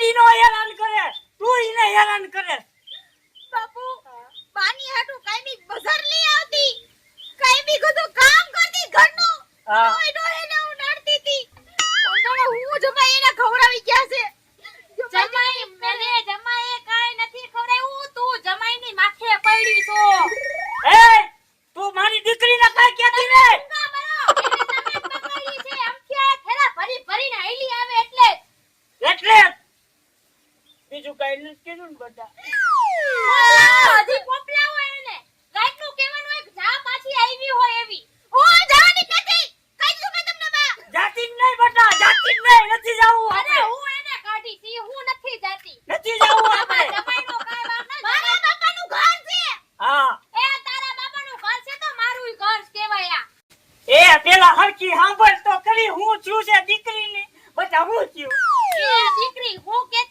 ગાડી નો હેરાન કરે, તું એને હેરાન કરે. બાપુ પાણી હાટુ કાઈ બી બજાર લઈ આવતી, કાઈ બી બધું કામ કરતી ઘરનું. ડોય ડોયને હું નાડતી હતી. કોંડાળા હું જમાઈ એને ખવડાવી ગયા છે. જમાઈ મેને જમાઈએ કાઈ નથી ખવડાવ્યું, તું જમાઈની માથે પડી છો. એ તું મારી દીકરીને કાઈ કહેતી ને? ના બરો એને તમે પકડી છે, અમથિયા થેલા ભરી ભરીને આઈલી આવે એટલે એટલે બીજું કાઈ નથી કીધું ને બેટા. હજી પોપલાવો એને ગાયનું કહેવાનું એક જા પાછી આવી હોય એવી. હું જવાની નથી. કઈ દઉં મેં તમને બા. જાતી જ નહીં બેટા, જાતી જ નહીં, નથી જાવું અરે આપણે. હું એને કાઢી છી, હું નથી જાતી. નથી જાવું આપણે. જમાઈનો કાઈ વાંક ના. મારા બાપાનું ઘર છે. હા એ તારા બાપાનું ઘર છે તો મારુંય ઘર કહેવાય આ. એ પેલા હરકી સાંભળ તો કરી, હું છું છે દીકરીની, બેટા હું છું. એ દીકરી હું કે